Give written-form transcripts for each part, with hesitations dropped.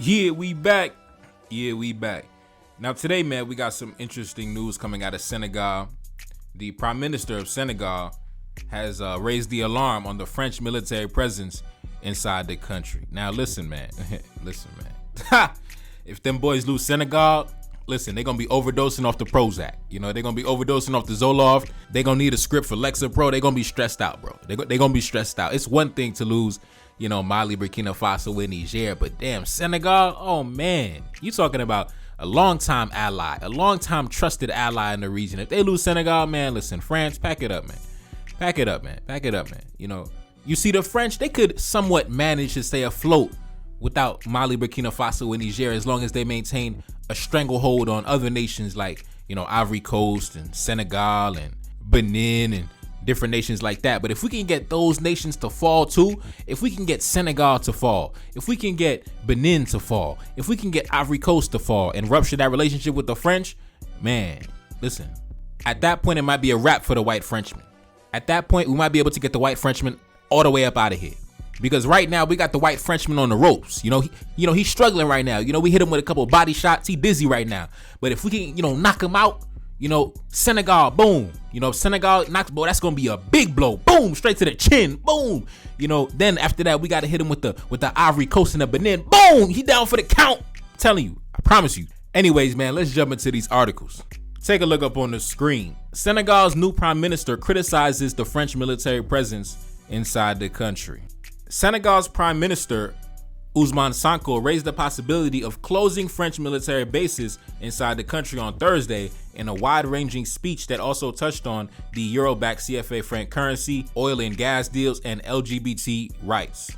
Yeah, we back. Yeah, we back. Now today, man, we got some interesting news coming out of Senegal. The Prime Minister of Senegal has raised the alarm on the French military presence inside the country. Now listen, man. Listen, man. If them boys lose Senegal, listen, they're going to be overdosing off the Prozac. You know, they're going to be overdosing off the Zoloft. They're going to need a script for Lexapro. They're going to be stressed out, bro. They're going to be stressed out. It's one thing to lose, you know, Mali, Burkina Faso, and Niger, but damn, Senegal, oh man, you talking about a long-time ally, a long-time trusted ally in the region. If they lose Senegal, man, listen, France, pack it up, man. Pack it up, man. Pack it up, man. You know, you see the French, they could somewhat manage to stay afloat without Mali, Burkina Faso, and Niger as long as they maintain a stranglehold on other nations like, you know, Ivory Coast and Senegal and Benin and different nations like that. But if we can get those nations to fall too, if we can get Senegal to fall, if we can get Benin to fall, if we can get Ivory Coast to fall and rupture that relationship with the French, man, listen, at that point, it might be a wrap for the white Frenchman. At that point, we might be able to get the white Frenchman all the way up out of here. Because right now, we got the white Frenchman on the ropes. You know, he's struggling right now. You know, we hit him with a couple of body shots. He dizzy right now. But if we can, you know, knock him out, you know, Senegal, boom. You know, Senegal knocks, boy, that's gonna be a big blow. Boom, straight to the chin. Boom. You know, then after that, we gotta hit him with the Ivory Coast and the Benin. Boom, he down for the count. I'm telling you, I promise you. Anyways, man, let's jump into these articles. Take a look up on the screen. Senegal's new prime minister criticizes the French military presence inside the country. Senegal's prime minister, Ousmane Sonko, raised the possibility of closing French military bases inside the country on Thursday in a wide-ranging speech that also touched on the Euro-backed CFA franc currency, oil and gas deals, and LGBT rights.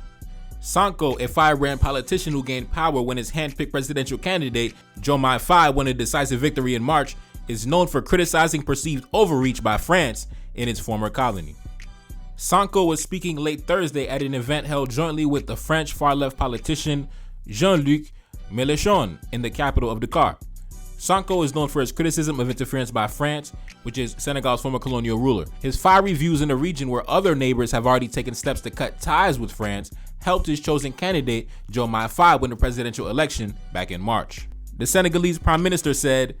Sonko, a firebrand politician who gained power when his hand-picked presidential candidate, Diomaye Faye, won a decisive victory in March, is known for criticizing perceived overreach by France in its former colony. Sonko was speaking late Thursday at an event held jointly with the French far-left politician Jean-Luc Mélenchon in the capital of Dakar. Sonko is known for his criticism of interference by France, which is Senegal's former colonial ruler. His fiery views in a region where other neighbors have already taken steps to cut ties with France helped his chosen candidate, Diomaye Faye, win the presidential election back in March. The Senegalese prime minister said,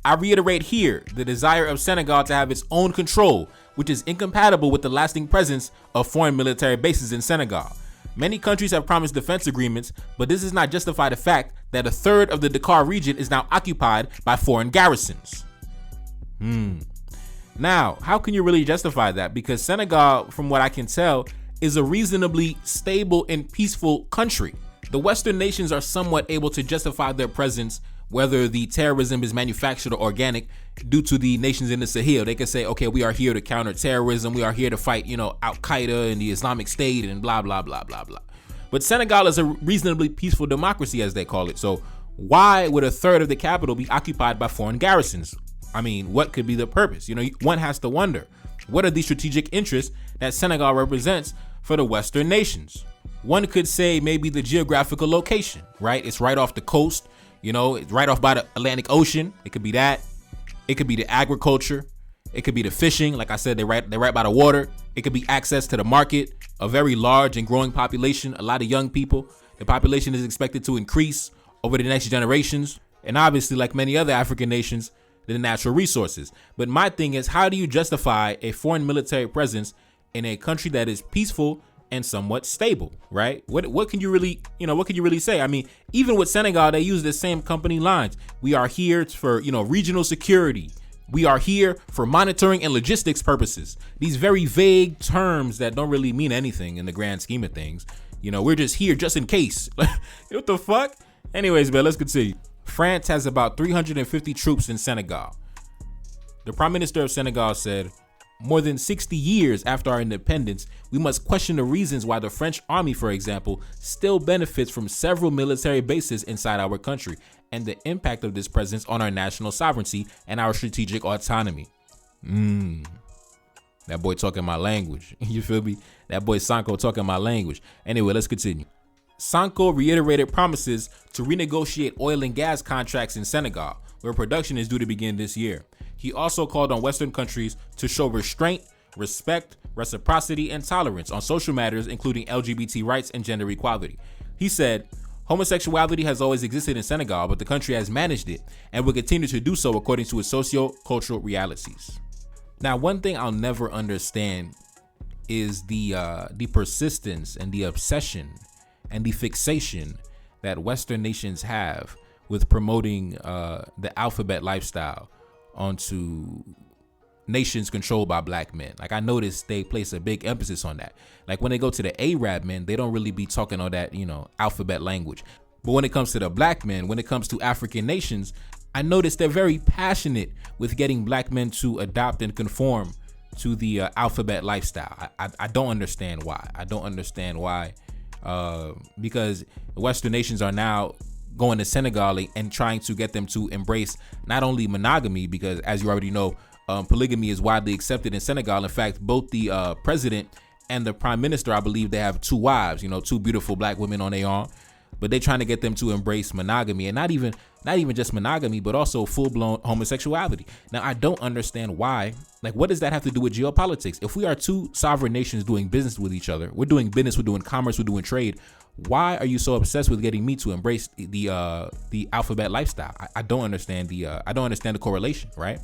"I reiterate here the desire of Senegal to have its own control, which is incompatible with the lasting presence of foreign military bases in Senegal. Many countries have promised defense agreements, but this does not justify the fact that a third of the Dakar region is now occupied by foreign garrisons." Now, how can you really justify that? Because Senegal, from what I can tell, is a reasonably stable and peaceful country. The Western nations are somewhat able to justify their presence, whether the terrorism is manufactured or organic, due to the nations in the Sahel. They can say, okay, we are here to counter terrorism. We are here to fight, you know, Al-Qaeda and the Islamic State and blah, blah, blah, blah, blah. But Senegal is a reasonably peaceful democracy, as they call it. So why would a third of the capital be occupied by foreign garrisons? I mean, what could be the purpose? You know, one has to wonder, what are the strategic interests that Senegal represents for the Western nations? One could say maybe the geographical location, right? It's right off the coast. You know, it's right off by the Atlantic Ocean. It could be that. It could be the agriculture. It could be the fishing. Like I said, they're right by the water. It could be access to the market, a very large and growing population, a lot of young people. The population is expected to increase over the next generations. And obviously, like many other African nations, the natural resources. But my thing is, how do you justify a foreign military presence in a country that is peaceful and somewhat stable, right? What can you really, what can you really say? I mean, even with Senegal, they use the same company lines. We are here for, regional security. We are here for monitoring and logistics purposes. These very vague terms that don't really mean anything in the grand scheme of things. We're just here just in case. What the fuck? Anyways, man, let's continue. France has about 350 troops in Senegal. The Prime Minister of Senegal said, "More than 60 years after our independence, we must question the reasons why the French army, for example, still benefits from several military bases inside our country and the impact of this presence on our national sovereignty and our strategic autonomy." That boy talking my language. You feel me? That boy Sonko talking my language. Anyway, let's continue. Sonko reiterated promises to renegotiate oil and gas contracts in Senegal, where production is due to begin this year. He also called on Western countries to show restraint, respect, reciprocity, and tolerance on social matters, including LGBT rights and gender equality. He said, Homosexuality has always existed in Senegal, but the country has managed it and will continue to do so according to its socio-cultural realities. Now, one thing I'll never understand is the persistence and the obsession and the fixation that Western nations have with promoting the alphabet lifestyle onto nations controlled by black men. Like, I noticed they place a big emphasis on that. Like, when they go to the Arab men, they don't really be talking on that, alphabet language. But when it comes to the black men, when it comes to African nations, I noticed they're very passionate with getting black men to adopt and conform to the alphabet lifestyle. I don't understand why. Because Western nations are now going to Senegal and trying to get them to embrace not only monogamy, because as you already know, polygamy is widely accepted in Senegal. In fact, both the president and the prime minister, I believe they have 2 wives, 2 beautiful black women on their arm. But they're trying to get them to embrace monogamy, and not even just monogamy, but also full-blown homosexuality. Now, I don't understand why. Like, what does that have to do with geopolitics? If we are 2 sovereign nations doing business with each other, we're doing business, we're doing commerce, we're doing trade. Why are you so obsessed with getting me to embrace the alphabet lifestyle? I don't understand the correlation, right?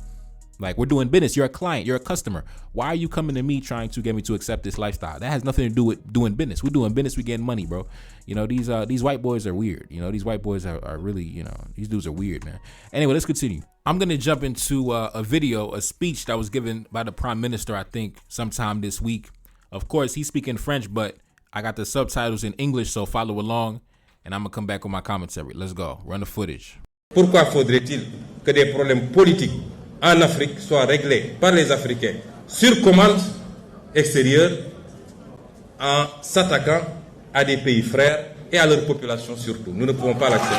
Like, we're doing business. You're a client. You're a customer. Why are you coming to me trying to get me to accept this lifestyle? That has nothing to do with doing business. We're doing business. We're getting money, bro. These white boys are weird. These white boys are really, these dudes are weird, man. Anyway, let's continue. I'm going to jump into a speech that was given by the prime minister, I think, sometime this week. Of course, he's speaking French, but I got the subtitles in English, so follow along, and I'm going to come back with my commentary. Let's go. Run the footage. Pourquoi faudrait-il que des problèmes politiques en Afrique soient réglés par les Africains sur commande extérieure en s'attaquant à des pays frères et à leur population surtout? Nous ne pouvons pas l'accepter.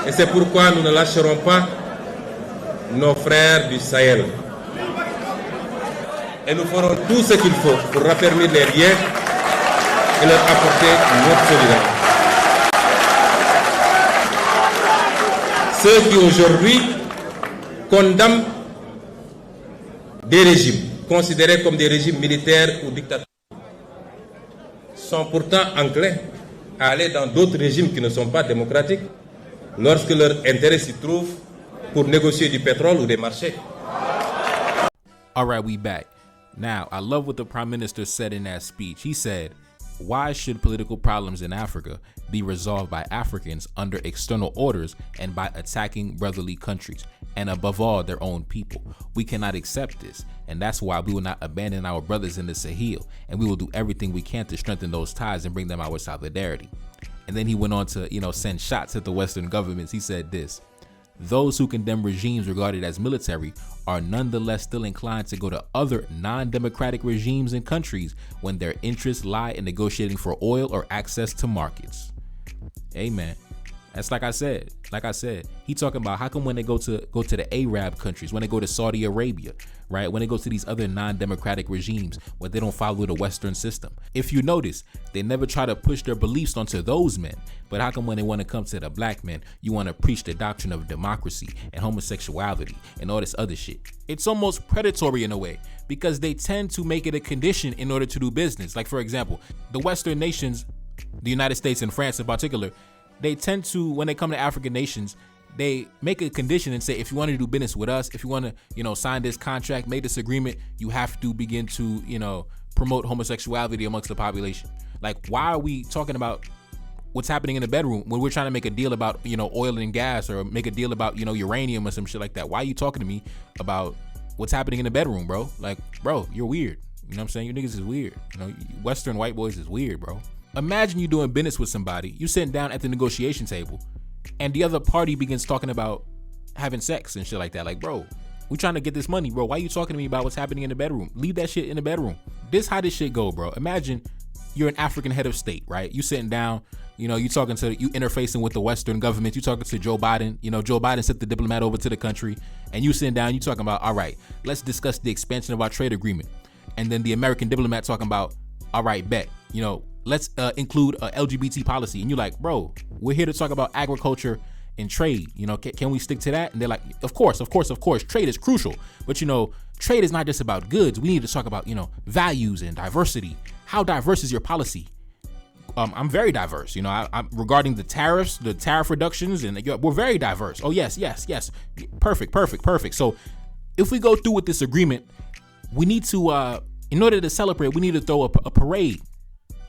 Et c'est pourquoi nous ne lâcherons pas nos frères du Sahel. Et nous ferons tout ce qu'il faut pour raffermir les liens et leur apporter notre solidarité. Ceux qui aujourd'hui condamnent des régimes considérés comme des régimes militaires ou dictatoriaux sont pourtant enclins à aller dans d'autres régimes qui ne sont pas démocratiques lorsque leur intérêt s'y trouve pour négocier du pétrole ou des marchés. All right, we back. Now, I love what the prime minister said in that speech. He said, why should political problems in Africa be resolved by Africans under external orders and by attacking brotherly countries, and above all, their own people? We cannot accept this, and that's why we will not abandon our brothers in the Sahel, and we will do everything we can to strengthen those ties and bring them our solidarity. And then he went on to, send shots at the Western governments. He said this: those who condemn regimes regarded as military are nonetheless still inclined to go to other non-democratic regimes and countries when their interests lie in negotiating for oil or access to markets. Amen. That's like I said, he talking about how come when they go to the Arab countries, when they go to Saudi Arabia, right? When they go to these other non-democratic regimes where they don't follow the Western system. If you notice, they never try to push their beliefs onto those men. But how come when they want to come to the black men, you want to preach the doctrine of democracy and homosexuality and all this other shit? It's almost predatory in a way, because they tend to make it a condition in order to do business. Like, for example, the Western nations, the United States and France in particular, they tend to, when they come to African nations, they make a condition and say, if you want to do business with us, if you want to, sign this contract, make this agreement, you have to begin to, promote homosexuality amongst the population. Like, why are we talking about what's happening in the bedroom when we're trying to make a deal about, oil and gas, or make a deal about, uranium or some shit like that? Why are you talking to me about what's happening in the bedroom, bro? Like, bro, you're weird. You know what I'm saying? You niggas is weird. Western white boys is weird, bro. Imagine you doing business with somebody, you sitting down at the negotiation table, and the other party begins talking about having sex and shit like that. Like, bro, we trying to get this money, bro. Why are you talking to me about what's happening in the bedroom? Leave that shit in the bedroom. How this shit go, bro. Imagine you're an African head of state, right? You sitting down, you interfacing with the Western government. You talking to Joe Biden. Joe Biden sent the diplomat over to the country, and you sitting down, you talking about, all right, let's discuss the expansion of our trade agreement. And then the American diplomat talking about, all right, bet, let's include a LGBT policy. And you're like, bro, we're here to talk about agriculture in trade. You know, can we stick to that? And they're like, of course. Trade is crucial. But, you know, trade is not just about goods. We need to talk about, you know, values and diversity. How diverse is your policy? I'm very diverse. You know, I'm regarding the tariffs, the tariff reductions, and we're very diverse. Oh, yes. Perfect. So if we go through with this agreement, we need to, in order to celebrate, we need to throw a parade,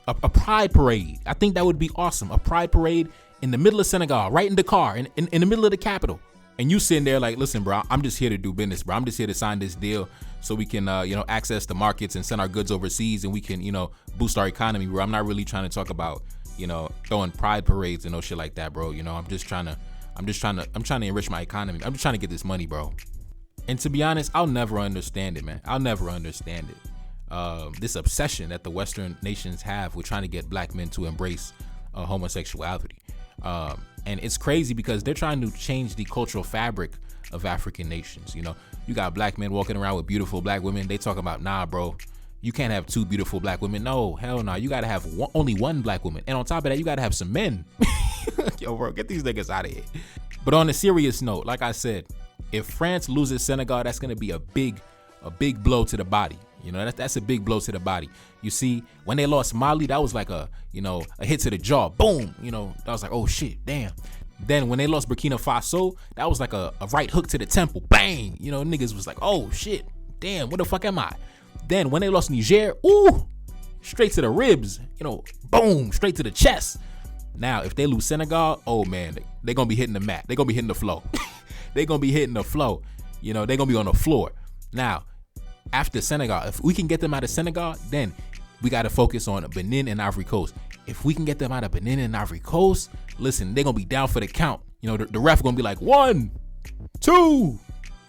a pride parade. I think that would be awesome. A pride parade in the middle of Senegal, right in Dakar, in the middle of the capital. And you sitting there like, listen, bro, I'm just here to do business, bro. I'm just here to sign this deal so we can, you know, access the markets and send our goods overseas, and we can, you know, boost our economy, bro. I'm not really trying to talk about, you know, throwing pride parades and no shit like that, bro. You know, I'm trying to enrich my economy. I'm just trying to get this money, bro. And to be honest, I'll never understand it, man. I'll never understand it. This obsession that the Western nations have with trying to get black men to embrace homosexuality. And it's crazy because they're trying to change the cultural fabric of African nations. You know, you got black men walking around with beautiful black women. They talk about, nah, bro, you can't have two beautiful black women. No, hell no. You got to have only one black woman. And on top of that, you got to have some men. Yo, bro, get these niggas out of here. But on a serious note, like I said, if France loses Senegal, that's going to be a big blow to the body. You know, that's a big blow to the body. You see, when they lost Mali, that was like a hit to the jaw. Boom. You know, that was like, oh shit, damn. Then when they lost Burkina Faso, that was like a right hook to the temple. Bang. You know, niggas was like, oh shit, damn, what the fuck am I? Then when they lost Niger, ooh, straight to the ribs. You know, boom, straight to the chest. Now, if they lose Senegal, oh man, they're going to be hitting the mat. They're going to be hitting the flow. They're going to be hitting the flow. You know, they're going to be on the floor. Now, after Senegal, if we can get them out of Senegal, then we got to focus on Benin and Ivory Coast. If we can get them out of Benin and Ivory Coast, listen, they're going to be down for the count. You know, the ref going to be like, 1, 2,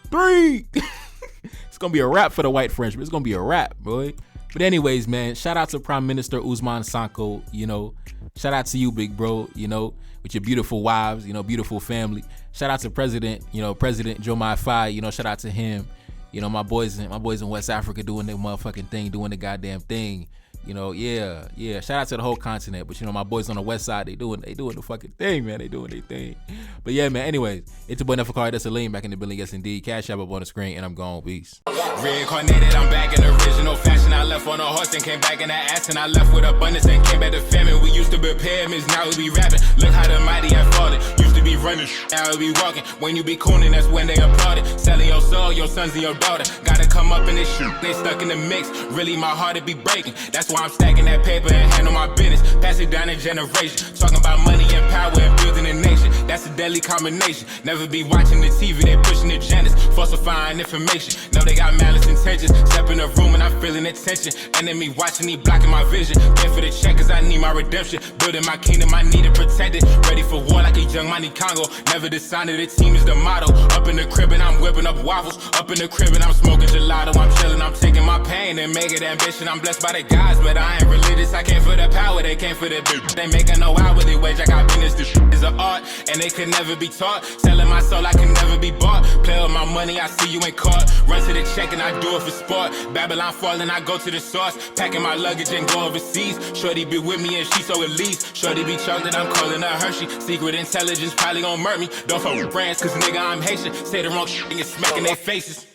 3. It's going to be a wrap for the white Frenchman. It's going to be a wrap, boy. But anyways, man, shout out to Prime Minister Ousmane Sonko. You know, shout out to you, big bro, you know, with your beautiful wives, you know, beautiful family. Shout out to President Diomaye Faye, you know, shout out to him. You know, my boys in West Africa doing their motherfucking thing, doing the goddamn thing. You know, yeah. Shout out to the whole continent. But, you know, my boys on the west side, they doing the fucking thing, man. They doing their thing. But, yeah, man, anyways, it's your boy Neferkari. That's Aleem back in the building. Yes, indeed. Cash App up on the screen, and I'm gone. Peace. Reincarnated, I'm back in original fashion. I left on a horse and came back in that ass, and I left with abundance and came back to famine. We used to be pyramids, now we be rapping. Look how the mighty have fallen. Used to be running, now we be walking. When you be cooning, that's when they applauded. Selling your soul, your sons and your daughter. Gotta come up in this shit. They stuck in the mix. Really, my heart it be breaking. That's why I'm stacking that paper and handle my business. Pass it down in generation. Talking about money and power and building a nation. That's a deadly combination. Never be watching the TV, they pushing agendas, falsifying information. Know they got malice intentions. Step in the room and I'm feeling the tension. Enemy watching, he blocking my vision. Pay for the check cause I need my redemption. Building my kingdom, I need it protected. Ready for war like a young Money Congo. Never decided the team is the motto. Up in the crib and I'm whipping up waffles. Up in the crib and I'm smoking gelato. I'm chilling, I'm taking my pain and make it ambition. I'm blessed by the gods, but I ain't religious. I came for the power, they came for the bitch. They making no hourly wage, I got business. This shit is an art, and they could never be taught. Selling my soul, I can never be bought. Play with my money, I see you ain't caught. Run to the check and I do it for sport. Babylon falling, I go to the source. Packing my luggage and go overseas. Shorty be with me and she so elite. Shorty be chocolate, I'm calling her Hershey. Secret intelligence probably gon' murk me. Don't fuck with brands, cause nigga I'm Haitian. Say the wrong shit and get smack in their faces.